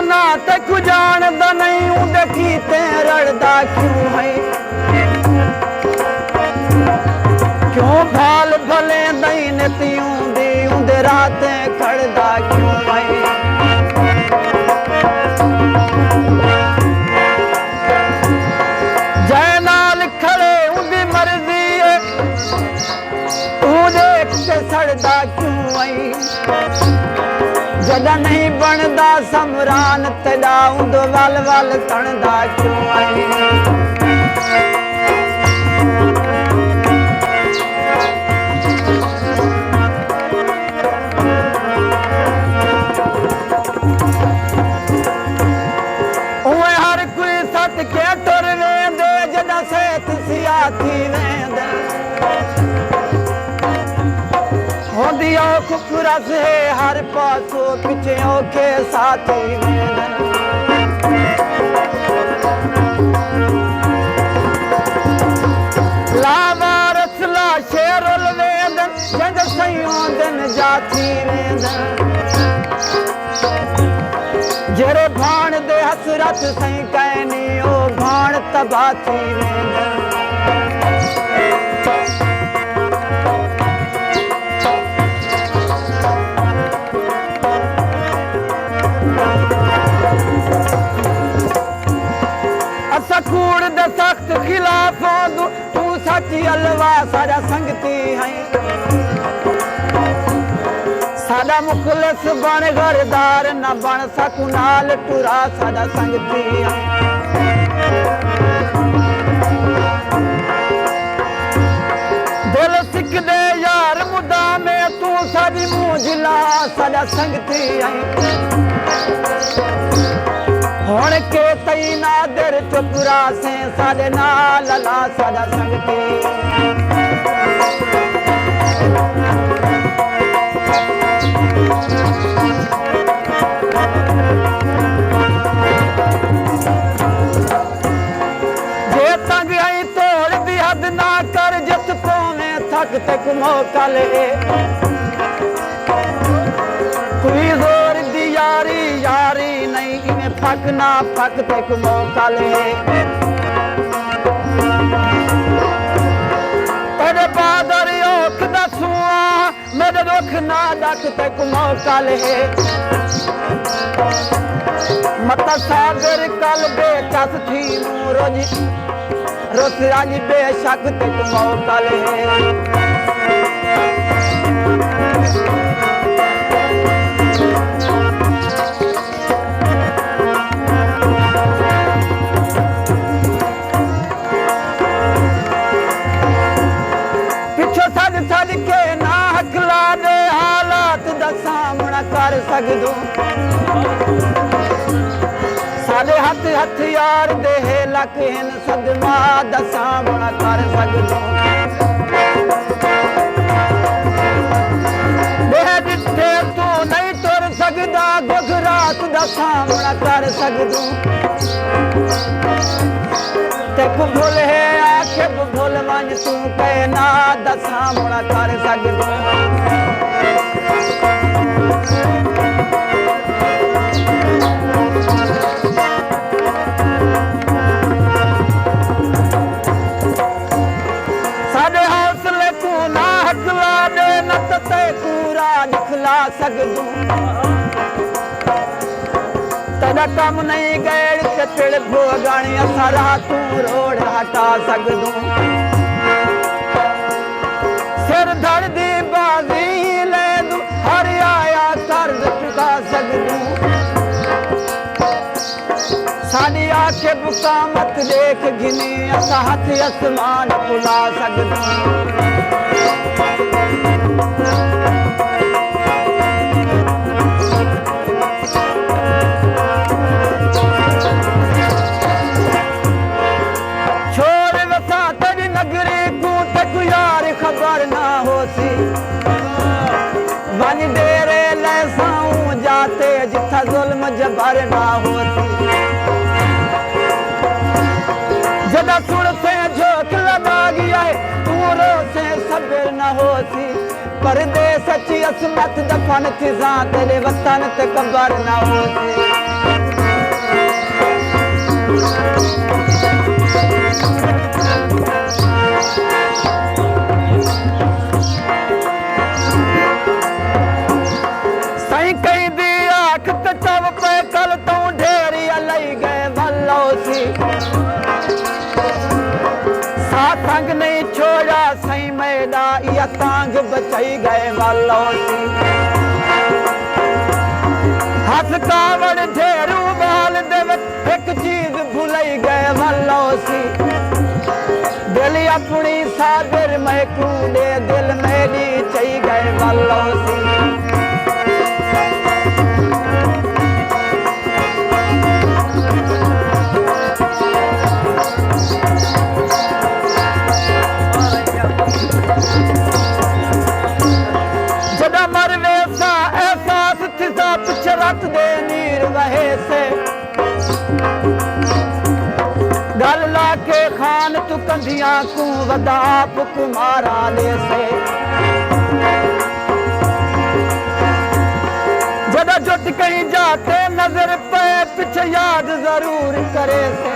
ना ते कुजानदा नहीं उंदे कीते रड़दा क्यों है क्यों भाल भले दई नतियों दी उंदे राते खड़दा क्यों है जय नाल खड़े उंदी मर्जी है तू देख के सड़दा क्यों है जदा नहीं बनदा समरान तेरा उंदो वल वल तणदा क्यों आई ओए हर कोई सत के टुर वेंदे जदा सेत सिया थी वेंदे होंदी औख खुरस है हर पासो पिछे औखे साथी वेंदन लावा रसला शेरुल वेंदन जंग सयूं दिन जाथी वेंदन जेरे भाण दे हसरत सही कहनी ओ भाण तबाह थी वेंदन कूड़ दे सख्त खिलाफ तू सची अलवा सारा संगती है सादा मुखलिस बन घरदार न बन सकू नाल टुरा सादा संगती है दिल सिक दे यार मुदा में तू सादी मुंह जिला सादा संगती है हुण के तई नादिर चुपरा से साडे नाल ला साडा संगती जे तंग आई तोड़ दी हद ना कर जित पोवे थक तक मौका ले कोई जोर दी यारी यारी नहीं फक ना फक तक मौका ले तेरे बादर औख दसुआ मेरे दुख ना डक तक मौका ले मत सागर कल बेकस थी रोजी रोस राजी बेशक तक मौका ले कर सकदू साडे हथ हथियार दे लक हिन सदमा दा सामना कर सकदू देह जिथे तू नहीं तुर सकदा गुजरात दा सामना कर सकदू तेक भूल है आखे भूल वन तू कहना दा सामना कर सकदू साडे हौसले को ना हकला दे न ते पूरा निखला सकदू तेरा कम नहीं गैर के तिड़ भोगाणी सारा तू रोड हटा सकदू सिर धड़ दी बाजी ले दू हर आया कर्ज चुका सकदू साडी आखे बुका मत देख घिनी असा हथ आसमान बुला सकदू छोड़ वसा तेरी नगरी को तक यार खबर ना होसी बन डेरे ले साऊं जाते जिथा जुल्म जबर ना होसी जदा सुन से झोंक लगा गया है पूरो से सब्र न होसी परदेस सच्ची असमत दफन थीसा तेरे वतन ते कबर ना होसी सही कहीं दी आख ते चव पे कल तू ढेरी लई गए वल्लोसी साथंग नहीं छोड़ा सही मैदा या तांग बचाई गए वल्लोसी हथ कावड़ ढेरू बाल देव एक चीज भुलई गए वल्लोसी दिल अपनी साबिर महकूले दिल मेरी चई गए वल्लोसी जदा मरवे सा एहसास थिसा पिछ रत दे नीर वहे से गल लाके खान तू कंधियां को वदाप कुमारा ले से जदा जुट कहीं जाते नजर पे पिछ याद जरूर करे से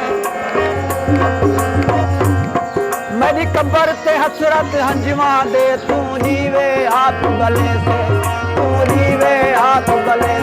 मेरी कब्र ते हसरत हंजवा दे तू जीवे आप गले से तू जीवे आप गले